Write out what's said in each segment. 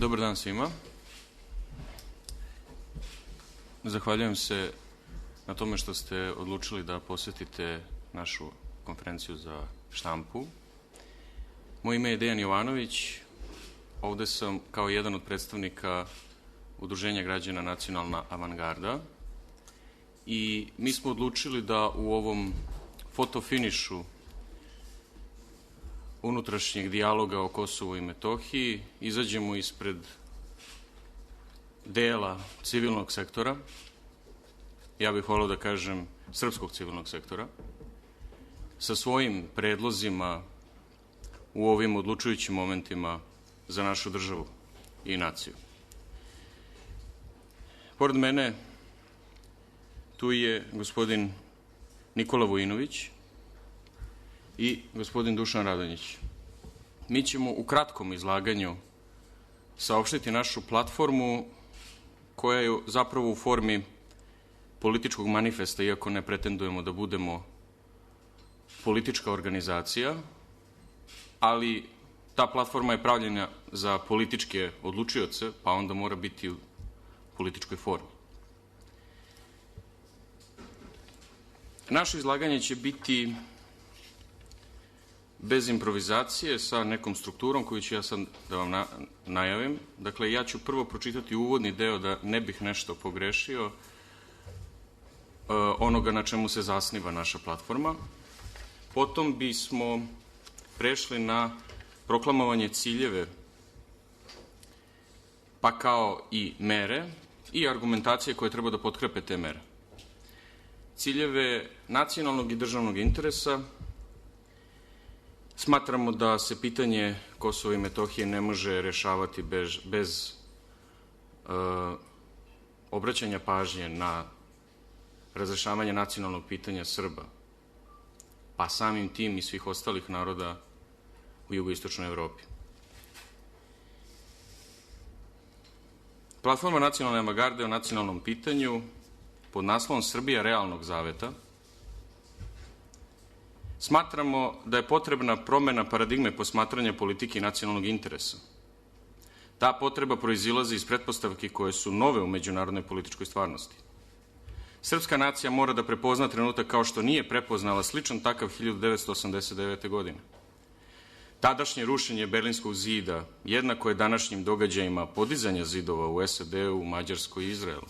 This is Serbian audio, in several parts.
Dobar dan svima. Zahvaljujem se na tome što ste odlučili da posvetite našu konferenciju za štampu. Moje ime je Dejan Jovanović. Ovde sam kao jedan od predstavnika Udruženja građana Nacionalna avangarda i mi smo odlučili da u ovom fotofinišu unutrašnjeg dijaloga o Kosovu i Metohiji izađemo ispred dela civilnog sektora, ja bih voleo da kažem srpskog civilnog sektora, sa svojim predlozima u ovim odlučujućim momentima za našu državu i naciju. Pored mene tu je gospodin Nikola Vujinović i gospodin Dušan Radonjić. Mi ćemo u kratkom izlaganju saopštiti našu platformu koja je zapravo u formi političkog manifesta, iako ne pretendujemo da budemo politička organizacija, ali ta platforma je pravljena za političke odlučioce, pa onda mora biti u političkoj formi. Naše izlaganje će biti bez improvizacije, sa nekom strukturom koju ću ja sad da vam najavim. Dakle, ja ću prvo pročitati uvodni deo da ne bih nešto pogrešio onoga na čemu se zasniva naša platforma. Potom bismo prešli na proklamovanje ciljeve, pa kao i mere i argumentacije koje treba da potkrepe te mere. Ciljeve nacionalnog i državnog interesa. Smatramo da se pitanje Kosova i Metohije ne može rešavati bez obraćanja pažnje na razrešavanje nacionalnog pitanja Srba, pa samim tim i svih ostalih naroda u jugoistočnoj Evropi. Platforma Nacionalne avangarde o nacionalnom pitanju pod naslovom Srbija realnog zaveta. Smatramo da je potrebna promena paradigme posmatranja politike i nacionalnog interesa. Ta potreba proizilazi iz pretpostavki koje su nove u međunarodnoj političkoj stvarnosti. Srpska nacija mora da prepozna trenutak kao što nije prepoznala sličan takav 1989. godine. Tadašnje rušenje Berlinskog zida jednako je današnjim događajima podizanja zidova u SAD-u, Mađarskoj i Izraelu.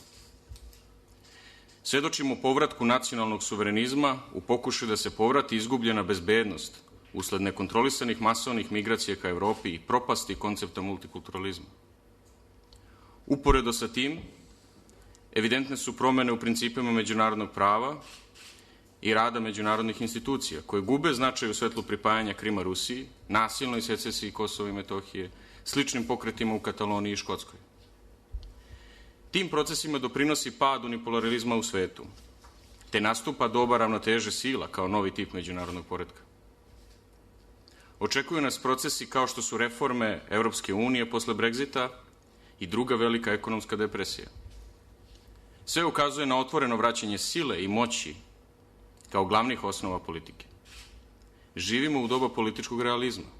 Svedočimo povratku nacionalnog suverenizma u pokušaju da se povrati izgubljena bezbednost usled nekontrolisanih masovnih migracija ka Evropi i propasti koncepta multikulturalizma. Uporedo sa tim, evidentne su promene u principima međunarodnog prava i rada međunarodnih institucija, koje gube značaj u svetlu pripajanja Krima Rusiji, nasilnoj secesiji Kosova i Metohije, sličnim pokretima u Kataloniji i Škotskoj. Tim procesima doprinosi pad unipolarizma u svetu, te nastupa doba ravnoteže sila kao novi tip međunarodnog poretka. Očekuju nas procesi kao što su reforme Evropske unije posle Brexita i druga velika ekonomska depresija. Sve ukazuje na otvoreno vraćanje sile i moći kao glavnih osnova politike. Živimo u doba političkog realizma.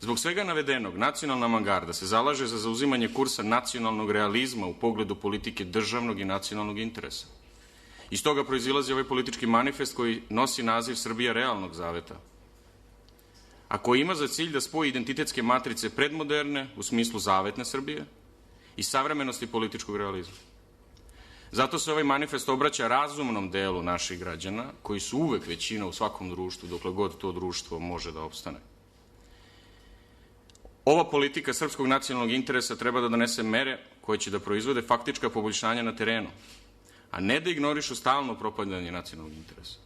Zbog svega navedenog, Nacionalna avangarda se zalaže za zauzimanje kursa nacionalnog realizma u pogledu politike državnog i nacionalnog interesa. Iz toga proizilazi ovaj politički manifest koji nosi naziv Srbija realnog zaveta, a koji ima za cilj da spoji identitetske matrice predmoderne, u smislu zavetne Srbije, i savremenosti političkog realizma. Zato se ovaj manifest obraća razumnom delu naših građana, koji su uvek većina u svakom društvu, dokle god to društvo može da opstane. Ova politika srpskog nacionalnog interesa treba da donese mere koje će da proizvode faktička poboljšanja na terenu, a ne da ignorišu stalno propadanje nacionalnog interesa.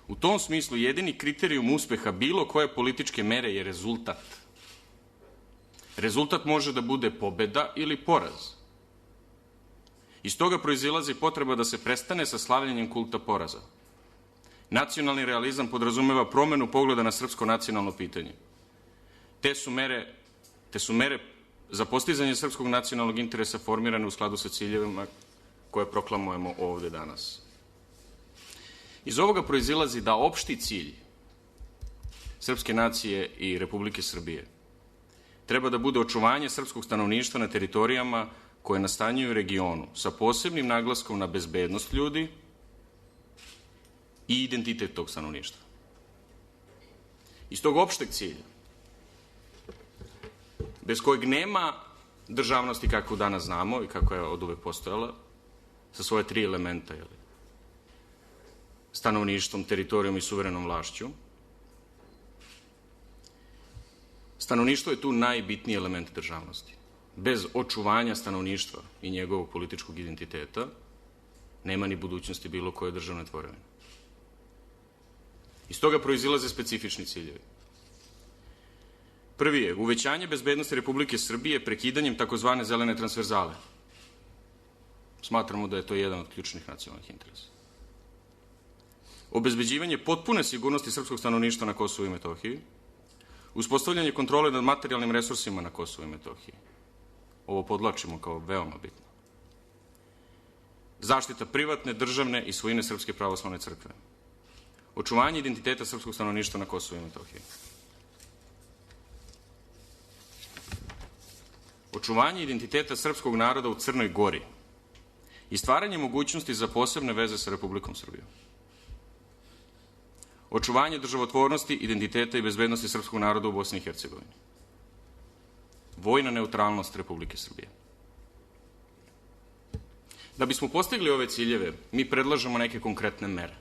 U tom smislu jedini kriterijum uspeha bilo koje političke mere je rezultat. Rezultat može da bude pobeda ili poraz. Iz toga proizilazi potreba da se prestane sa slavljenjem kulta poraza. Nacionalni realizam podrazumeva promenu pogleda na srpsko nacionalno pitanje. Te su mere za postizanje srpskog nacionalnog interesa formirane u skladu sa ciljevima koje proklamujemo ovde danas. Iz ovoga proizilazi da opšti cilj srpske nacije i Republike Srbije treba da bude očuvanje srpskog stanovništva na teritorijama koje nastanjuju regionu sa posebnim naglaskom na bezbednost ljudi i identitet tog stanovništva. Iz tog opšteg cilja, bez kojeg nema državnosti kakvu danas znamo i kako je od uvek postojala, sa svoje 3 elementa, stanovništvom, teritorijom i suverenom vlašću. Stanovništvo je tu najbitniji element državnosti. Bez očuvanja stanovništva i njegovog političkog identiteta nema ni budućnosti bilo koje državne tvorevine. Iz toga proizilaze specifični ciljevi. Prvi je uvećanje bezbednosti Republike Srbije prekidanjem takozvane zelene transverzale. Smatramo da je to jedan od ključnih nacionalnih interesa. Obezbeđivanje potpune sigurnosti srpskog stanovništva na Kosovu i Metohiji, uspostavljanje kontrole nad materijalnim resursima na Kosovu i Metohiji. Ovo podlačimo kao veoma bitno. Zaštita privatne, državne i svojine Srpske pravoslavne crkve. Očuvanje identiteta srpskog stanovništva na Kosovu i Metohiji. Očuvanje identiteta srpskog naroda u Crnoj Gori i stvaranje mogućnosti za posebne veze sa Republikom Srbijom. Očuvanje državotvornosti, identiteta i bezbednosti srpskog naroda u Bosni i Hercegovini. Vojna neutralnost Republike Srbije. Da bismo postigli ove ciljeve, mi predlažemo neke konkretne mere.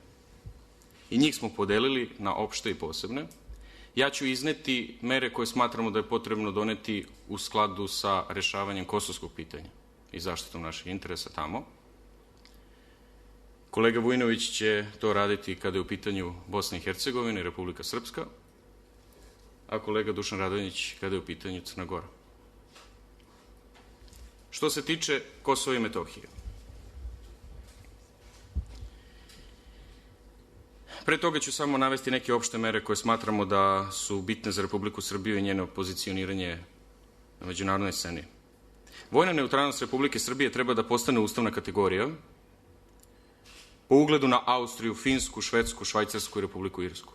I njih smo podelili na opšte i posebne. Ja ću izneti mere koje smatramo da je potrebno doneti u skladu sa rešavanjem kosovskog pitanja i zaštitom naših interesa tamo. Kolega Vujinović će to raditi kada je u pitanju Bosna i Hercegovina i Republika Srpska, a kolega Dušan Radonjić kada je u pitanju Crna Gora. Što se tiče Kosova i Metohije, pre toga ću samo navesti neke opšte mere koje smatramo da su bitne za Republiku Srbiju i njeno pozicioniranje na međunarodnoj sceni. Vojna neutralnost Republike Srbije treba da postane ustavna kategorija po ugledu na Austriju, Finsku, Švedsku, Švajcarsku i Republiku Irsku.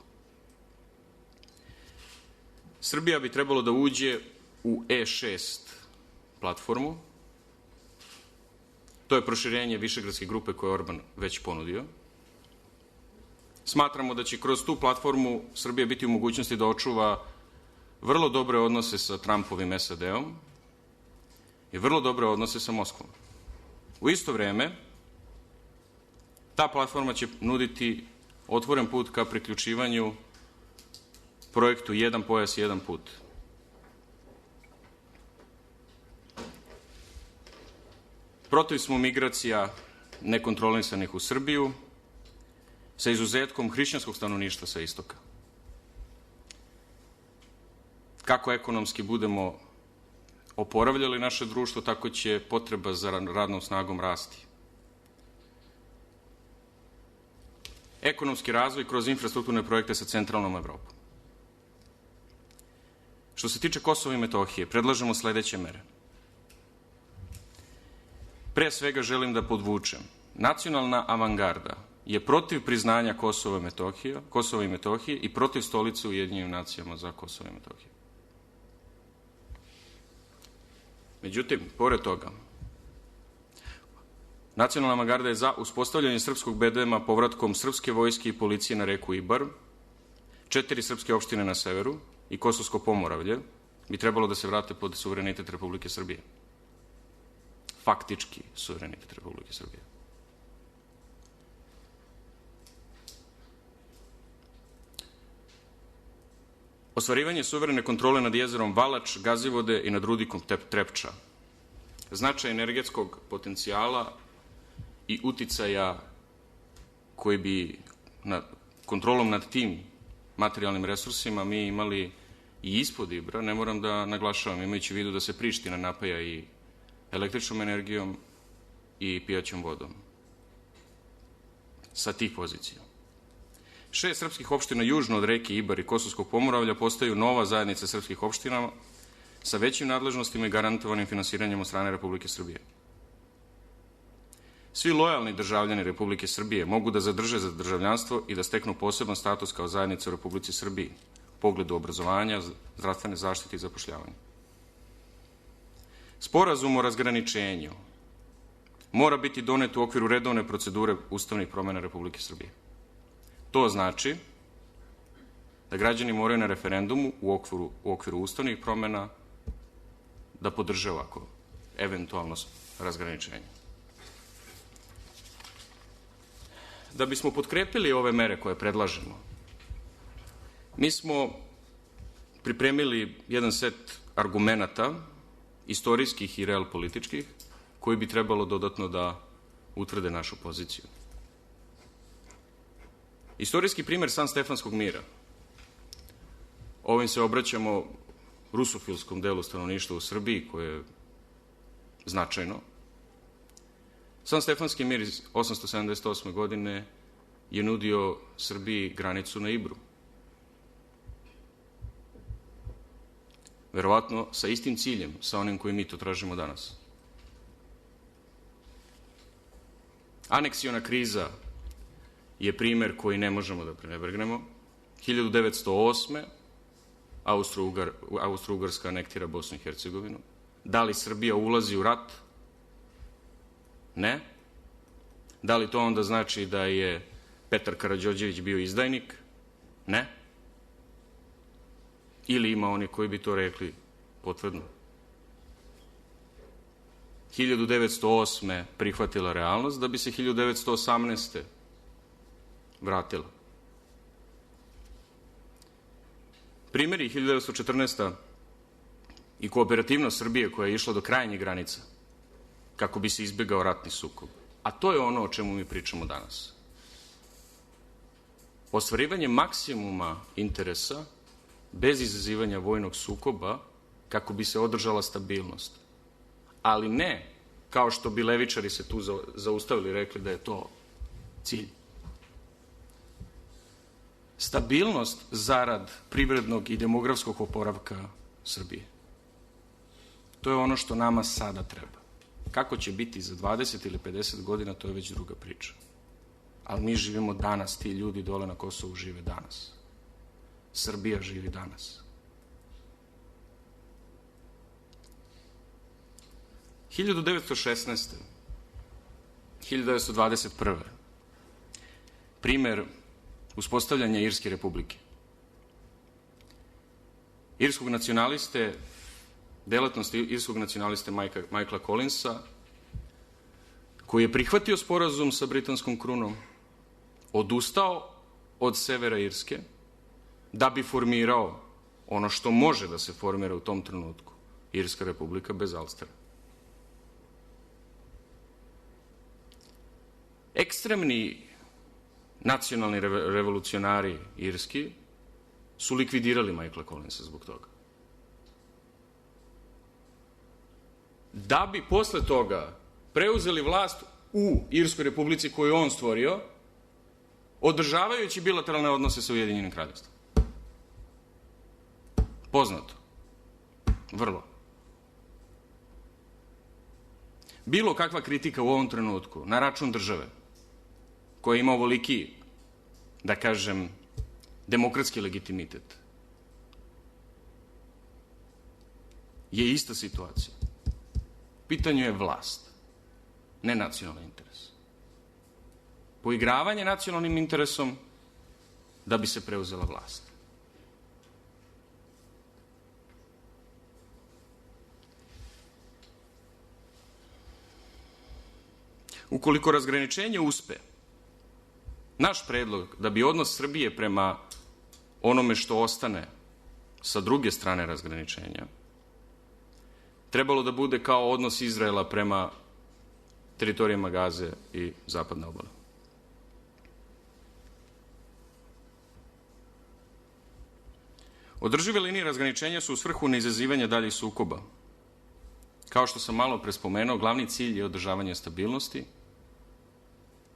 Srbija bi trebalo da uđe u E6 platformu. To je proširenje Višegradske grupe koje je Orban već ponudio. Smatramo da će kroz tu platformu Srbija biti u mogućnosti da očuva vrlo dobre odnose sa Trumpovim SAD-om i vrlo dobre odnose sa Moskvom. U isto vreme, ta platforma će nuditi otvoren put ka priključivanju projektu Jedan pojas, jedan put. Protiv smo migracija nekontrolisanih u Srbiju, sa izuzetkom hrišćanskog stanovništva sa istoka. Kako ekonomski budemo oporavljali naše društvo, tako će potreba za radnom snagom rasti. Ekonomski razvoj kroz infrastrukturne projekte sa centralnom Evropom. Što se tiče Kosova i Metohije, predlažemo sledeće mere. Pre svega želim da podvučem, nacionalna avangarda je protiv priznanja Kosova i Metohije i protiv stolice u Ujedinjenim nacijama za Kosovo i Metohiju. Međutim, pored toga, nacionalna avangarda je za uspostavljanje srpskog bedema povratkom srpske vojske i policije na reku Ibar, 4 srpske opštine na severu i Kosovsko Pomoravlje bi trebalo da se vrate pod suverenitet Republike Srbije. Faktički suverenitet Republike Srbije. Ostvarivanje suverene kontrole nad jezerom Valač, Gazivode i nad rudnikom Trepča. Značaj energetskog potencijala i uticaja koji bi kontrolom nad tim materijalnim resursima mi imali i ispod Ibra, ne moram da naglašavam, imajući u vidu da se Priština napaja i električnom energijom i pijaćom vodom. Sa tih pozicija. 6 srpskih opština južno od reke Ibar i Kosovskog Pomoravlja postaju nova zajednica srpskih opština sa većim nadležnostima i garantovanim finansiranjem od strane Republike Srbije. Svi lojalni državljani Republike Srbije mogu da zadrže za državljanstvo i da steknu poseban status kao zajednica u Republici Srbiji u pogledu obrazovanja, zdravstvene zaštite i zapošljavanja. Sporazum o razgraničenju mora biti donet u okviru redovne procedure ustavnih promena Republike Srbije. To znači da građani moraju na referendumu u okviru ustavnih promena da podrže ovako eventualno razgraničenje. Da bismo potkrepili ove mere koje predlažemo, mi smo pripremili jedan set argumenata, istorijskih i realpolitičkih, koji bi trebalo dodatno da utvrde našu poziciju. Istorijski primer Sanstefanskog mira. Ovim se obraćamo rusofilskom delu stanovništva u Srbiji, koje je značajno. Sanstefanski mir iz 878. godine je nudio Srbiji granicu na Ibru. Verovatno sa istim ciljem, sa onim koji mi to tražimo danas. Aneksiona kriza je primer koji ne možemo da prenevrgnemo. 1908. Austro-Ugarska anektira Bosnu i Hercegovinu. Da li Srbija ulazi u rat? Ne. Da li to onda znači da je Petar Karađorđević bio izdajnik? Ne. Ili ima oni koji bi to rekli potvrdno? 1908. prihvatila realnost da bi se 1918. vratila. Primeri 1914. i kooperativnost Srbije koja je išla do krajnjih granica kako bi se izbegao ratni sukob. A to je ono o čemu mi pričamo danas. Ostvarivanje maksimuma interesa bez izazivanja vojnog sukoba kako bi se održala stabilnost. Ali ne kao što bi levičari se tu zaustavili i rekli da je to cilj. Stabilnost zarad privrednog i demografskog oporavka Srbije. To je ono što nama sada treba. Kako će biti za 20 ili 50 godina, to je već druga priča. Ali mi živimo danas, ti ljudi dole na Kosovu žive danas. Srbija živi danas. 1916. 1921. Primer uspostavljanja Irske republike. Irskog nacionaliste, delatnost irskog nacionaliste Michaela Collinsa, koji je prihvatio sporazum sa britanskom krunom, odustao od severa Irske, da bi formirao ono što može da se formira u tom trenutku, Irska republika bez Alstera. Ekstremni nacionalni revolucionari irski su likvidirali Michaela Collinsa zbog toga. Da bi posle toga preuzeli vlast u Irskoj republici koju je on stvorio, održavajući bilateralne odnose sa Ujedinjenim kraljevstvom. Poznato. Vrlo. Bilo kakva kritika u ovom trenutku na račun države, koja ima ovoliki, da kažem, demokratski legitimitet, je ista situacija. U pitanju je vlast, ne nacionalni interes. Poigravanje nacionalnim interesom da bi se preuzela vlast. Ukoliko razgraničenje uspe, naš predlog da bi odnos Srbije prema onome što ostane sa druge strane razgraničenja trebalo da bude kao odnos Izraela prema teritorijama Gaze i zapadne obale. Održive linije razgraničenja su u svrhu neizazivanja daljih sukoba. Kao što sam malo pre spomenuo, glavni cilj je održavanje stabilnosti,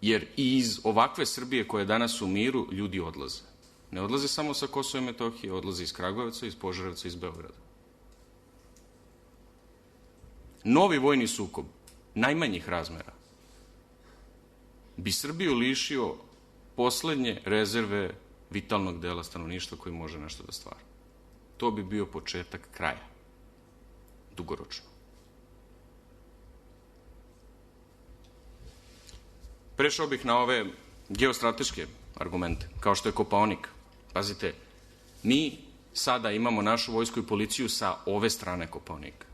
jer i iz ovakve Srbije koja je danas u miru ljudi odlaze. Ne odlaze samo sa Kosova i Metohije, odlaze iz Kragujevca, iz Požarevca, iz Beograda. Novi vojni sukob, najmanjih razmera, bi Srbiju lišio poslednje rezerve vitalnog dela stanovništva koji može nešto da stvara. To bi bio početak kraja, dugoročno. Prešao bih na ove geostrateške argumente, kao što je Kopaonik. Pazite, mi sada imamo našu vojsku i policiju sa ove strane Kopaonika.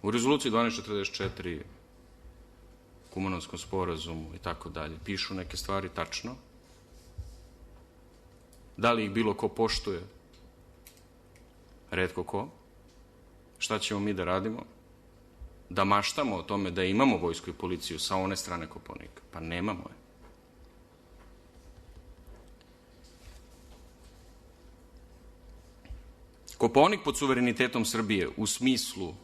U rezoluciji 1244, Kumanovskom sporazumu i tako dalje, pišu neke stvari tačno. Da li ih bilo ko poštuje? Retko ko. Šta ćemo mi da radimo? Da maštamo o tome da imamo vojsku i policiju sa one strane Kopaonika? Pa nemamo je. Kopaonik pod suverenitetom Srbije u smislu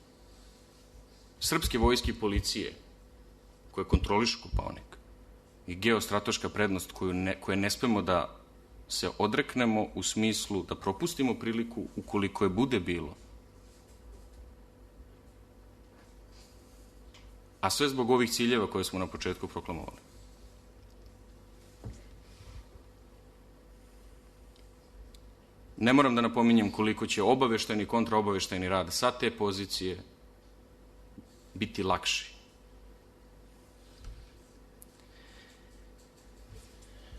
srpske vojske i policije koje kontrolišu Kopaonik i geostrateška prednost koje ne smemo da se odreknemo u smislu da propustimo priliku ukoliko je bude bilo. A sve zbog ovih ciljeva koje smo na početku proklamovali. Ne moram da napominjem koliko će obaveštajni i kontraobaveštajni rad sa te pozicije biti lakši.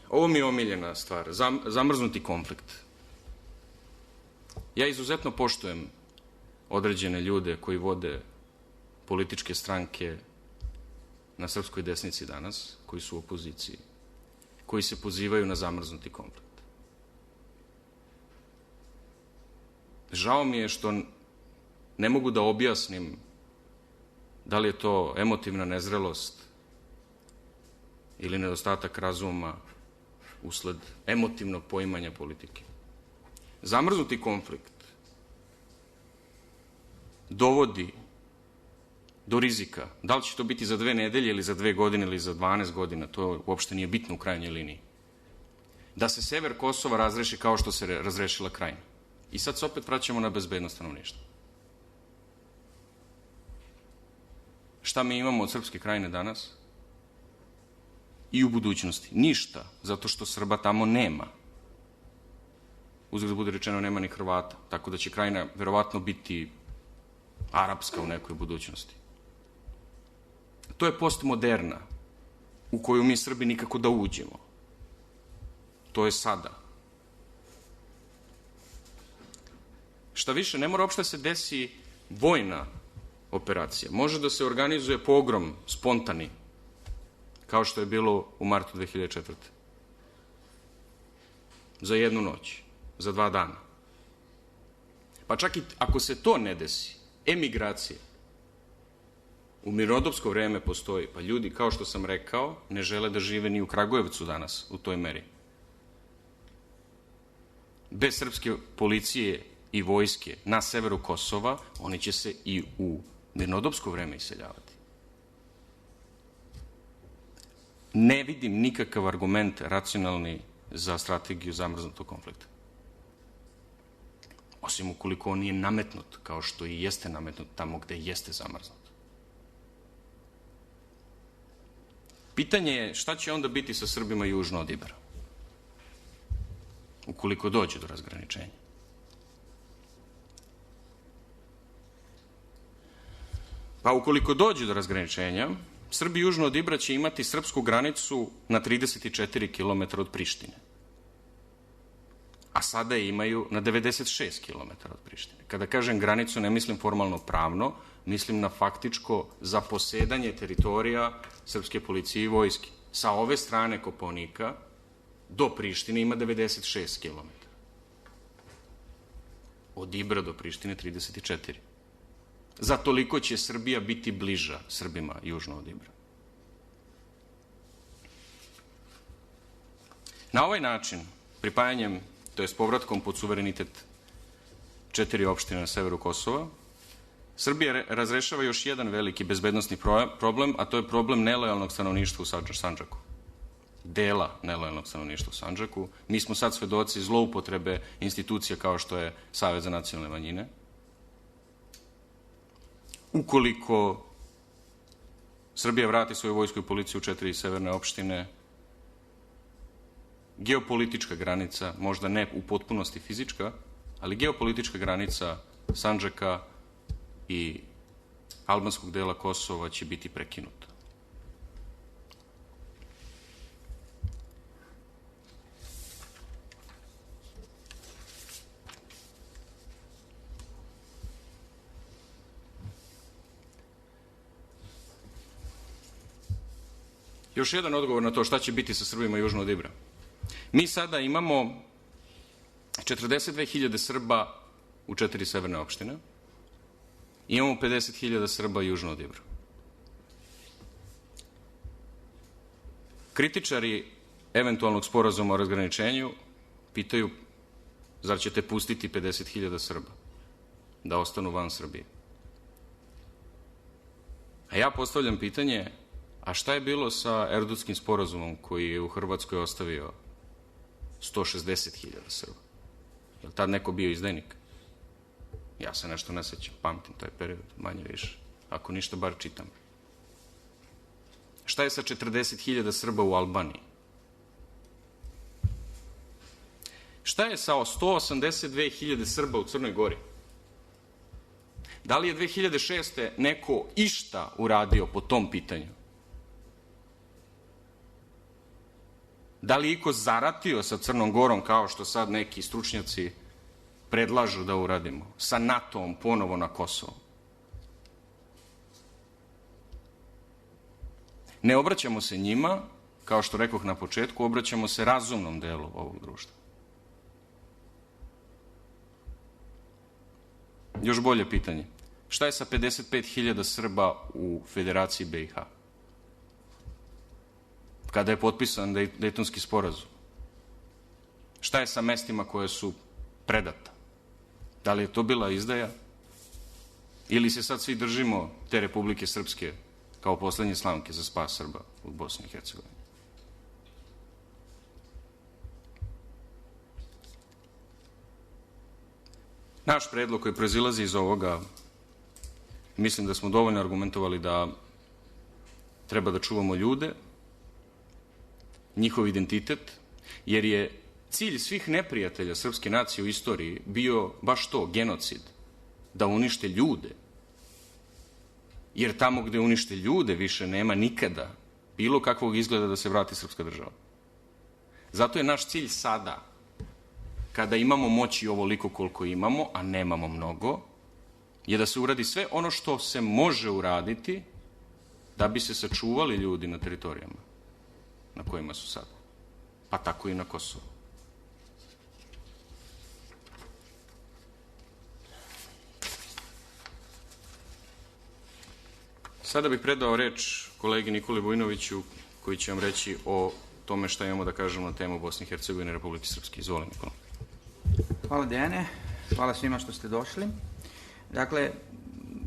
Ovo mi je omiljena stvar, zamrznuti konflikt. Ja izuzetno poštujem određene ljude koji vode političke stranke na srpskoj desnici danas, koji su u opoziciji, koji se pozivaju na zamrznuti konflikt. Žao mi je što ne mogu da objasnim da li je to emotivna nezrelost ili nedostatak razuma usled emotivnog poimanja politike. Zamrznuti konflikt dovodi do rizika. Da li će to biti za 2 nedelje ili za 2 godine ili za 12 godina, to uopšte nije bitno u krajnjoj liniji. Da se sever Kosova razreši kao što se razrešila Krajina. I sad se opet vraćamo na bezbednost stanovništva. Šta mi imamo od Srpske Krajine danas? I u budućnosti? Ništa, zato što Srba tamo nema. Uzgled da bude rečeno, nema ni Hrvata, tako da će Krajina verovatno biti arapska u nekoj budućnosti. To je postmoderna u koju mi Srbi nikako da uđemo. To je sada. Šta više, ne mora uopšte se desi vojna operacija. Može da se organizuje pogrom spontani, kao što je bilo u martu 2004. Za 1 noć, za 2 dana. Pa čak i ako se to ne desi, emigracija u mirnodopsko vreme postoji. Pa ljudi, kao što sam rekao, ne žele da žive ni u Kragujevcu danas u toj meri. Bez srpske policije i vojske na severu Kosova, oni će se i u mirnodopsko vreme iseljavati. Ne vidim nikakav argument racionalni za strategiju zamrznutog konflikta. Osim ukoliko on nije nametnut, kao što i jeste nametnut tamo gde jeste zamrznut. Pitanje je šta će onda biti sa Srbima južno od Ibera, ukoliko dođe do razgraničenja. Pa ukoliko dođe do razgraničenja, Srbi južno od Ibra će imati srpsku granicu na 34 km od Prištine. A sada je imaju na 96 km od Prištine. Kada kažem granicu, ne mislim formalno pravno, mislim na faktičko zaposedanje teritorija srpske policije i vojske. Sa ove strane Kopaonika do Prištine ima 96 km. Od Ibra do Prištine 34. Za toliko će Srbija biti bliža Srbima južno od Ibra. Na ovaj način, pripajanjem, to je povratkom pod suverenitet 4 opštine na severu Kosova, Srbija razrešava još jedan veliki bezbednosni problem, a to je problem nelojalnog stanovništva u Sandžaku. Dela nelojalnog stanovništva u Sandžaku. Mi smo sad svedoci zloupotrebe institucija kao što je Savet za nacionalne manjine. Ukoliko Srbija vrati svoju vojsku i policiju u 4 severne opštine, geopolitička granica, možda ne u potpunosti fizička, ali geopolitička granica Sandžaka i albanskog dela Kosova će biti prekinuta. Još jedan odgovor na to šta će biti sa Srbima južno od Ibra. Mi sada imamo 42.000 Srba u 4 severne opštine i imamo 50.000 Srba južno od Ibra. Kritičari eventualnog sporazuma o razgraničenju pitaju zar ćete pustiti 50.000 Srba da ostanu van Srbije. A ja postavljam pitanje, a šta je bilo sa Erdutskim sporazumom koji je u Hrvatskoj ostavio 160.000 Srba? Je li tad neko bio izdajnik? Ja se nešto ne sećam, pamtim taj period, manje više. Ako ništa, bar čitam. Šta je sa 40.000 Srba u Albaniji? Šta je sa 182.000 Srba u Crnoj Gori? Da li je 2006. neko išta uradio po tom pitanju? Da li je iko zaratio sa Crnom Gorom, kao što sad neki stručnjaci predlažu da uradimo, sa NATO-om ponovo na Kosovo? Ne obraćamo se njima, kao što rekoh na početku, obraćamo se razumnom delu ovog društva. Još bolje pitanje. Šta je sa 55.000 Srba u Federaciji BiH? Kada je potpisan Dejtonski sporazum? Šta je sa mestima koje su predata? Da li je to bila izdaja? Ili se sad svi držimo te Republike Srpske kao poslednje slamke za spas Srba u Bosni i Hercegovini? Naš predlog koji proizilazi iz ovoga, mislim da smo dovoljno argumentovali da treba da čuvamo ljude, njihov identitet, jer je cilj svih neprijatelja srpske nacije u istoriji bio baš to, genocid, da unište ljude. Jer tamo gde unište ljude više nema nikada bilo kakvog izgleda da se vrati srpska država. Zato je naš cilj sada, kada imamo moći ovoliko koliko imamo, a nemamo mnogo, je da se uradi sve ono što se može uraditi da bi se sačuvali ljudi na teritorijama na kojima su sada, pa tako i na Kosovu. Sada bih predao reč kolegi Nikoli Vujinoviću, koji će vam reći o tome šta imamo da kažemo na temu Bosne i Hercegovine i Republike Srpske. Izvoli, Nikola. Hvala, Dejane. Hvala svima što ste došli. Dakle,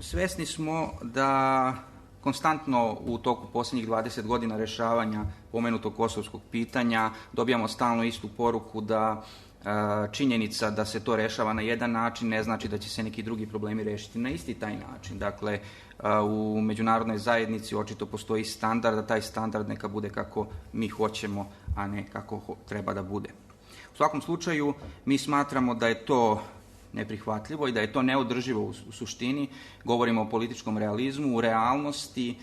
svesni smo da konstantno u toku poslednjih 20 godina rešavanja pomenutog kosovskog pitanja dobijamo stalno istu poruku da činjenica da se to rešava na jedan način ne znači da će se neki drugi problemi rešiti na isti taj način. Dakle, u međunarodnoj zajednici očito postoji standard, da taj standard neka bude kako mi hoćemo, a ne kako treba da bude. U svakom slučaju, mi smatramo da je to neprihvatljivo i da je to neodrživo u suštini. Govorimo o političkom realizmu, u realnosti,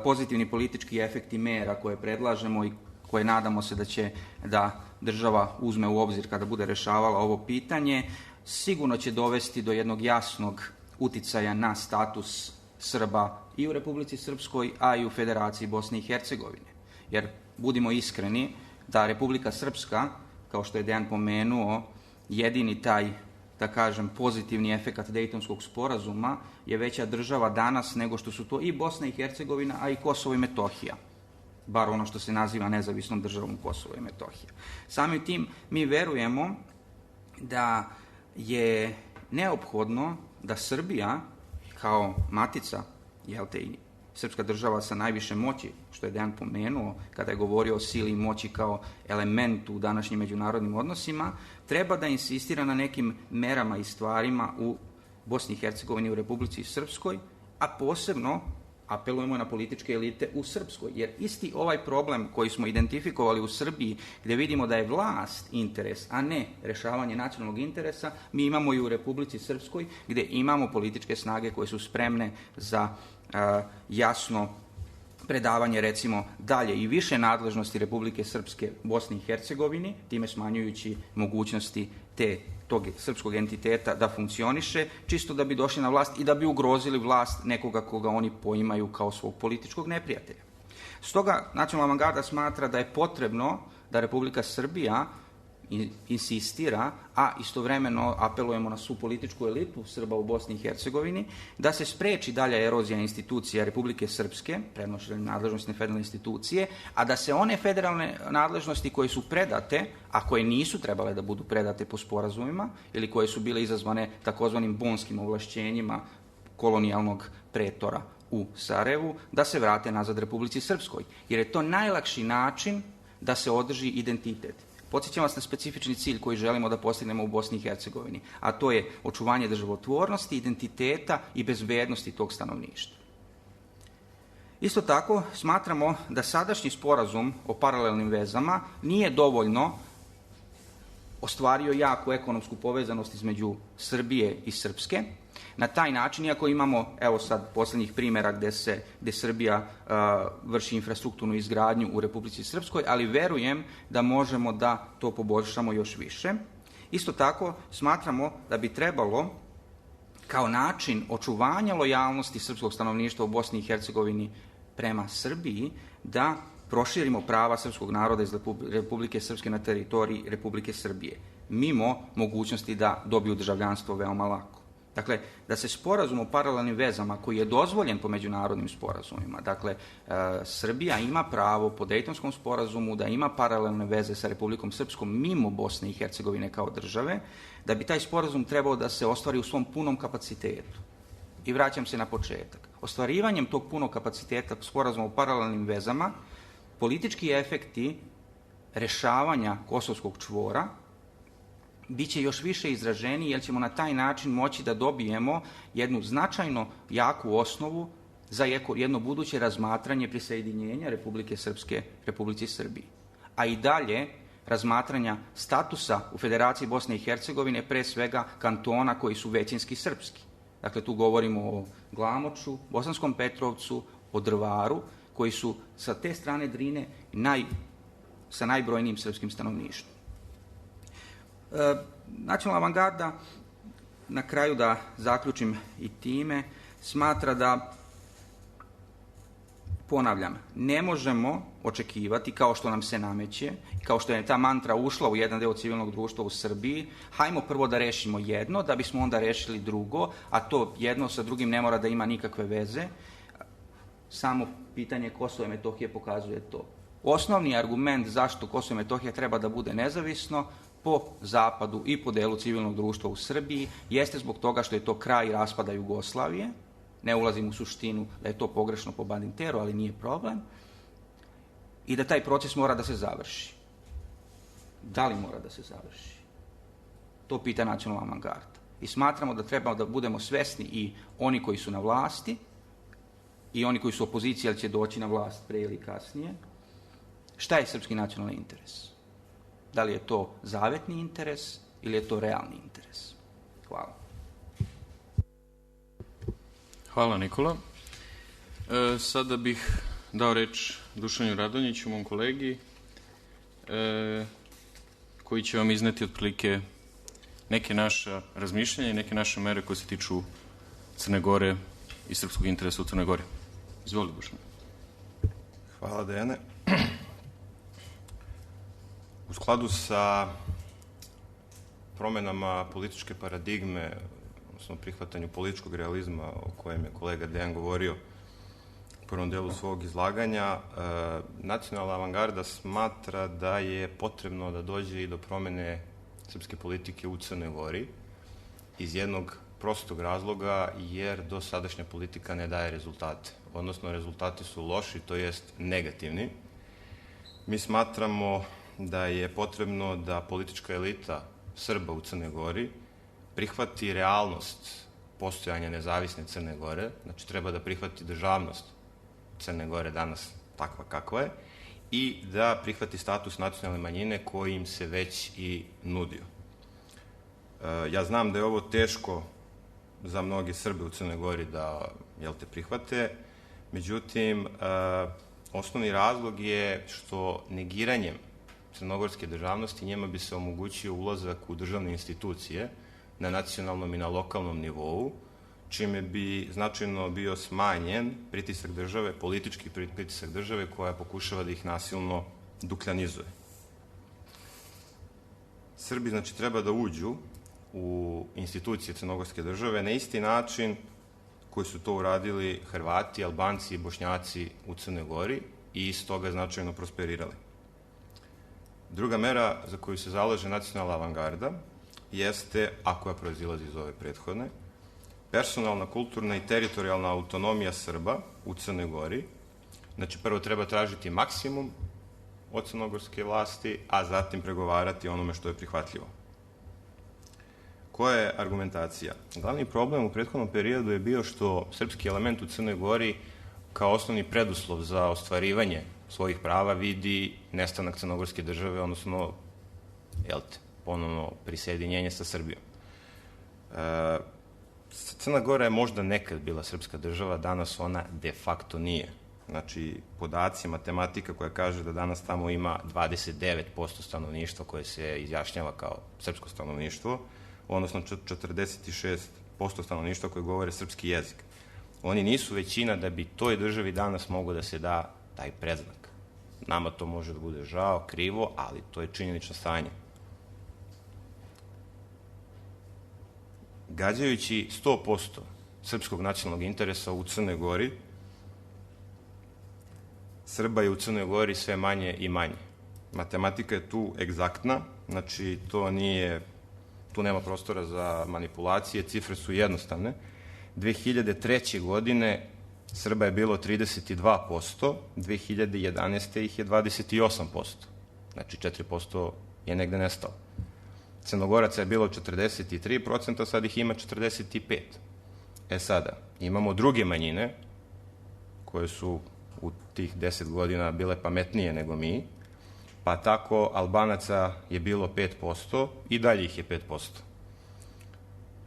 pozitivni politički efekti mera koje predlažemo i koje nadamo se da će da država uzme u obzir kada bude rešavala ovo pitanje, sigurno će dovesti do jednog jasnog uticaja na status Srba i u Republici Srpskoj, a i u Federaciji Bosne i Hercegovine. Jer, budimo iskreni, da Republika Srpska, kao što je Dejan pomenuo, jedini taj, da kažem, pozitivni efekat Dejtonskog sporazuma je veća država danas nego što su to i Bosna i Hercegovina, a i Kosovo i Metohija. Bar ono što se naziva nezavisnom državom Kosovo i Metohija. Samim tim mi verujemo da je neophodno da Srbija kao matica, i srpska država sa najviše moći, što je Dejan pomenuo kada je govorio o sili i moći kao elementu u današnjim međunarodnim odnosima, treba da insistira na nekim merama i stvarima u Bosni i Hercegovini i u Republici Srpskoj, a posebno apelujemo na političke elite u Srpskoj, jer isti ovaj problem koji smo identifikovali u Srbiji, gde vidimo da je vlast interes, a ne rešavanje nacionalnog interesa, mi imamo i u Republici Srpskoj, gde imamo političke snage koje su spremne za jasno predavanje, recimo, dalje i više nadležnosti Republike Srpske Bosni i Hercegovini, time smanjujući mogućnosti tog srpskog entiteta da funkcioniše, čisto da bi došli na vlast i da bi ugrozili vlast nekoga koga oni poimaju kao svog političkog neprijatelja. Stoga, Nacionalna avangarda smatra da je potrebno da Republika Srbija insistira, a istovremeno apelujemo na svu političku elitu Srba u Bosni i Hercegovini, da se spreči dalja erozija institucija Republike Srpske, prenošenjem nadležnosti na federalne institucije, a da se one federalne nadležnosti koje su predate, a koje nisu trebale da budu predate po sporazumima, ili koje su bile izazvane takozvanim bonskim ovlašćenjima kolonijalnog pretora u Sarajevu, da se vrate nazad Republici Srpskoj, jer je to najlakši način da se održi identitet. Podsjećam vas na specifični cilj koji želimo da postignemo u Bosni i Hercegovini, a to je očuvanje državotvornosti, identiteta i bezbednosti tog stanovništva. Isto tako, smatramo da sadašnji sporazum o paralelnim vezama nije dovoljno ostvario jaku ekonomsku povezanost između Srbije i Srpske. Na taj način, iako imamo, evo sad, poslednjih primjera gde Srbija vrši infrastrukturnu izgradnju u Republici Srpskoj, ali verujem da možemo da to poboljšamo još više. Isto tako, smatramo da bi trebalo kao način očuvanja lojalnosti srpskog stanovništva u Bosni i Hercegovini prema Srbiji, da proširimo prava srpskog naroda iz Republike Srpske na teritoriji Republike Srbije, mimo mogućnosti da dobiju državljanstvo veoma lako. Dakle, da se sporazum o paralelnim vezama, koji je dozvoljen po međunarodnim sporazumima, dakle, Srbija ima pravo po Dejtonskom sporazumu da ima paralelne veze sa Republikom Srpskom mimo Bosne i Hercegovine kao države, da bi taj sporazum trebao da se ostvari u svom punom kapacitetu. I vraćam se na početak. Ostvarivanjem tog punog kapaciteta sporazuma o paralelnim vezama, politički efekti rešavanja kosovskog čvora biće još više izraženi, jer ćemo na taj način moći da dobijemo jednu značajno jaku osnovu za jedno buduće razmatranje prisajedinjenja Republike Srpske Republici Srbiji. A i dalje razmatranja statusa u Federaciji Bosne i Hercegovine, pre svega kantona koji su većinski srpski. Dakle, tu govorimo o Glamoču, Bosanskom Petrovcu, o Drvaru, koji su sa te strane Drine sa najbrojnijim srpskim stanovništvom. Nacionalna avangarda, na kraju da zaključim i time, smatra da, ponavljam, ne možemo očekivati, kao što nam se nameće, kao što je ta mantra ušla u jedan deo civilnog društva u Srbiji, hajmo prvo da rešimo jedno, da bismo onda rešili drugo, a to jedno sa drugim ne mora da ima nikakve veze. Samo pitanje Kosova i Metohije pokazuje to. Osnovni argument zašto Kosovo i Metohija treba da bude nezavisno po zapadu i po delu civilnog društva u Srbiji jeste zbog toga što je to kraj raspada Jugoslavije. Ne ulazim u suštinu da je to pogrešno po Badinteru, ali nije problem. I da taj proces mora da se završi. Da li mora da se završi? To pita Nacionalna avangarda. I smatramo da trebamo da budemo svesni i oni koji su na vlasti i oni koji su opozicija, ali će doći na vlast pre ili kasnije. Šta je srpski nacionalni interes? Da li je to zavetni interes ili je to realni interes? Hvala. Hvala, Nikola. Sada bih dao reč Dušanju Radonjiću, mom kolegi, koji će vam izneti otprilike neke naša razmišljanja i neke naše mere koje se tiču Crne Gore i srpskog interesa u Crnoj Gori. Izvoli, Dušan. Hvala, Dejane. U skladu sa promenama političke paradigme, odnosno prihvatanju političkog realizma o kojem je kolega Dejan govorio u prvom delu svog izlaganja, Nacionalna avangarda smatra da je potrebno da dođe i do promene srpske politike u Crnoj Gori iz jednog prostog razloga, jer dosadašnja politika ne daje rezultate, odnosno rezultati su loši, to jest negativni. Mi smatramo da je potrebno da politička elita Srba u Crnoj Gori prihvati realnost postojanja nezavisne Crne Gore, znači treba da prihvati državnost Crne Gore danas takva kakva je i da prihvati status nacionalne manjine koji im se već i nudio. Ja znam da je ovo teško za mnoge Srbe u Crnoj Gori da, prihvate. Međutim, osnovni razlog je što negiranjem crnogorske državnosti njima bi se omogućio ulazak u državne institucije na nacionalnom i na lokalnom nivou, čime bi značajno bio smanjen pritisak države, politički pritisak države koja pokušava da ih nasilno dukljanizuje. Srbi, znači, treba da uđu u institucije crnogorske države na isti način koji su to uradili Hrvati, Albanci i Bošnjaci u Crnoj Gori i iz toga značajno prosperirali. Druga mera za koju se zalaže nacionalna avangarda jeste, a koja proizilazi iz ove prethodne, personalna, kulturna i teritorijalna autonomija Srba u Crnoj Gori. Znači, prvo treba tražiti maksimum od crnogorske vlasti, a zatim pregovarati onome što je prihvatljivo. Koja je argumentacija? Glavni problem u prethodnom periodu je bio što srpski element u Crnoj Gori kao osnovni preduslov za ostvarivanje svojih prava vidi nestanak crnogorske države, odnosno ponovno prisjedinjenje sa Srbijom. Crna Gora je možda nekad bila srpska država, danas ona de facto nije. Znači, podaci, matematika koja kaže da danas tamo ima 29% stanovništva koje se izjašnjava kao srpsko stanovništvo, odnosno 46% stanovništva koje govore srpski jezik. Oni nisu većina da bi toj državi danas mogo da se da taj predznak. Nama to može da bude žao, krivo, ali to je činjenično stanje. Gađajući 100% srpskog nacionalnog interesa u Crnoj Gori, Srba je u Crnoj Gori sve manje i manje. Matematika je tu egzaktna, znači tu nema prostora za manipulacije, cifre su jednostavne. 2003. godine Srba je bilo 32%, 2011. ih je 28%. Znači 4% je negde nestalo. Crnogoraca je bilo 43%, sad ih ima 45%. Sada, imamo druge manjine koje su u tih 10 godina bile pametnije nego mi, pa tako Albanaca je bilo 5% i dalje ih je 5%.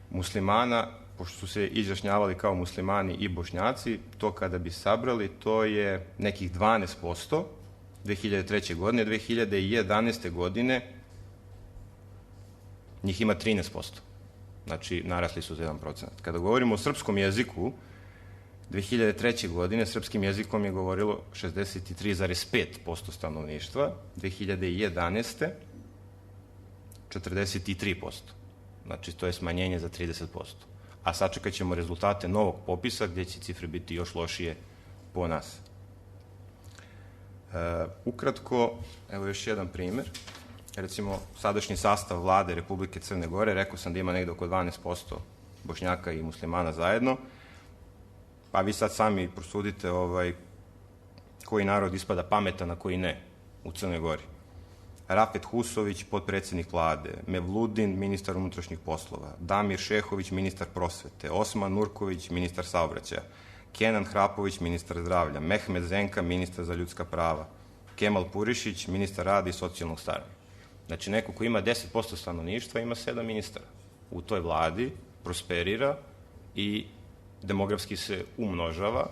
Muslimana, pošto su se izjašnjavali kao muslimani i Bošnjaci, to kada bi sabrali, to je nekih 12% 2003. godine, 2011. godine njih ima 13%. Znači, narasli su za 1%. Kada govorimo o srpskom jeziku, 2003. godine srpskim jezikom je govorilo 63,5% stanovništva, 2011. 43%. Znači, to je smanjenje za 30%. A sačekat ćemo rezultate novog popisa gdje će cifre biti još lošije po nas. Ukratko, evo još jedan primer. Recimo, sadašnji sastav vlade Republike Crne Gore, rekao sam da ima negde oko 12% Bošnjaka i muslimana zajedno, pa vi sad sami prosudite koji narod ispada pametan, a koji ne u Crnoj Gori. Rafet Husović, potpredsjednik vlade, Mevludin, ministar unutrašnjih poslova, Damir Šehović, ministar prosvete, Osman Nurković, ministar saobraćaja, Kenan Hrapović, ministar zdravlja, Mehmet Zenka, ministar za ljudska prava, Kemal Purišić, ministar rada i socijalnog staranja. Znači, neko ko ima 10% stanovništva ima 7 ministara. U toj vladi prosperira i demografski se umnožava,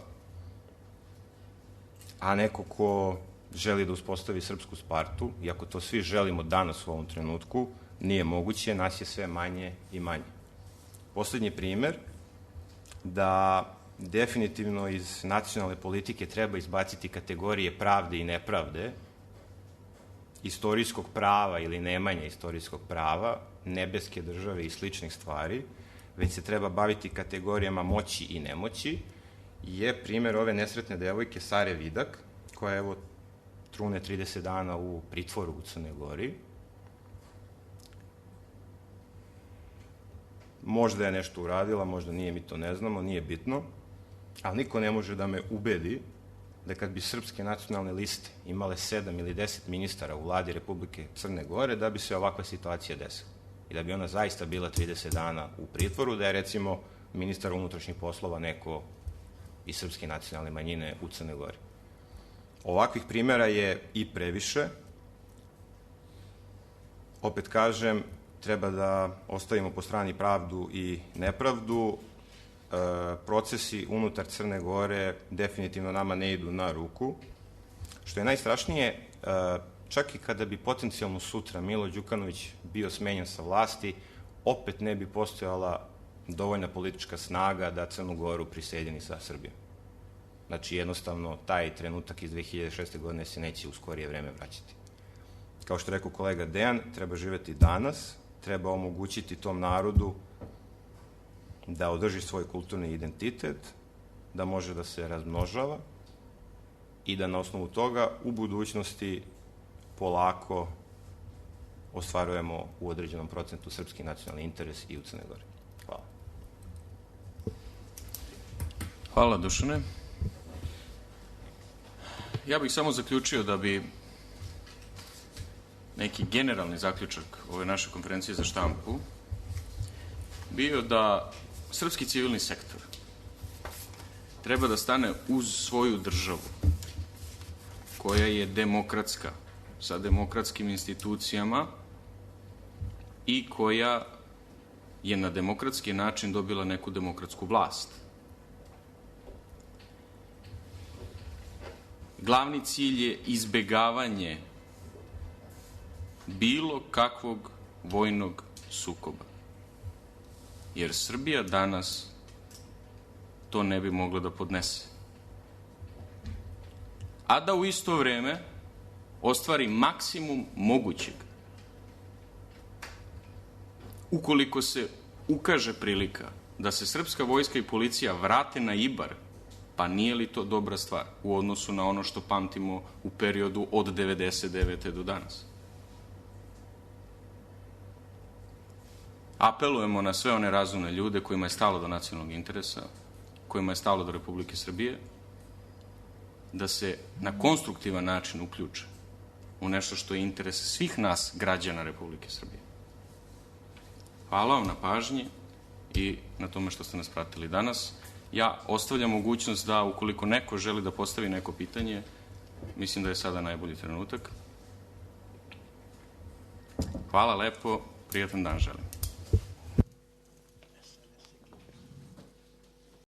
a neko ko želi da uspostavi srpsku Spartu, i ako to svi želimo danas u ovom trenutku, nije moguće, nas je sve manje i manje. Poslednji primer, da definitivno iz nacionalne politike treba izbaciti kategorije pravde i nepravde, istorijskog prava ili nemanja istorijskog prava, nebeske države i sličnih stvari, već se treba baviti kategorijama moći i nemoći, je primer ove nesretne devojke Sare Vidak, koja evo trune 30 dana u pritvoru u Crnoj Gori. Možda je nešto uradila, možda nije, mi to ne znamo, nije bitno, ali niko ne može da me ubedi da kad bi srpske nacionalne liste imale 7 ili 10 ministara u vladi Republike Crne Gore, da bi se ovakva situacija desila. I da bi ona zaista bila 30 dana u pritvoru, da je recimo ministar unutrašnjih poslova neko iz srpske nacionalne manjine u Crnoj Gori. Ovakvih primjera je i previše. Opet kažem, treba da ostavimo po strani pravdu i nepravdu. procesi unutar Crne Gore definitivno nama ne idu na ruku. Što je najstrašnije, čak i kada bi potencijalno sutra Milo Đukanović bio smenjen sa vlasti, opet ne bi postojala dovoljna politička snaga da Crnu Goru prisjedini sa Srbijom. Znači, jednostavno, taj trenutak iz 2006. godine se neće u skorije vreme vraćati. Kao što rekao kolega Dejan, treba živeti danas, treba omogućiti tom narodu da održi svoj kulturni identitet, da može da se razmnožava i da na osnovu toga u budućnosti polako ostvarujemo u određenom procentu srpski nacionalni interes i u Crnoj Gori. Hvala. Hvala, Dušane. Ja bih samo zaključio da bi neki generalni zaključak ove naše konferencije za štampu bio da srpski civilni sektor treba da stane uz svoju državu koja je demokratska, sa demokratskim institucijama i koja je na demokratski način dobila neku demokratsku vlast. Glavni cilj je izbegavanje bilo kakvog vojnog sukoba. Jer Srbija danas to ne bi mogla da podnese. A da u isto vreme ostvari maksimum mogućeg. Ukoliko se ukaže prilika da se srpska vojska i policija vrate na Ibar, pa nije li to dobra stvar u odnosu na ono što pamtimo u periodu od 1999. do danas? Apelujemo na sve one razumne ljude kojima je stalo do nacionalnog interesa, kojima je stalo do Republike Srbije, da se na konstruktivan način uključe u nešto što je interes svih nas, građana Republike Srbije. Hvala vam na pažnji i na tome što ste nas pratili danas. Ja ostavljam mogućnost da, ukoliko neko želi da postavi neko pitanje, mislim da je sada najbolji trenutak. Hvala lepo, prijatan dan želim.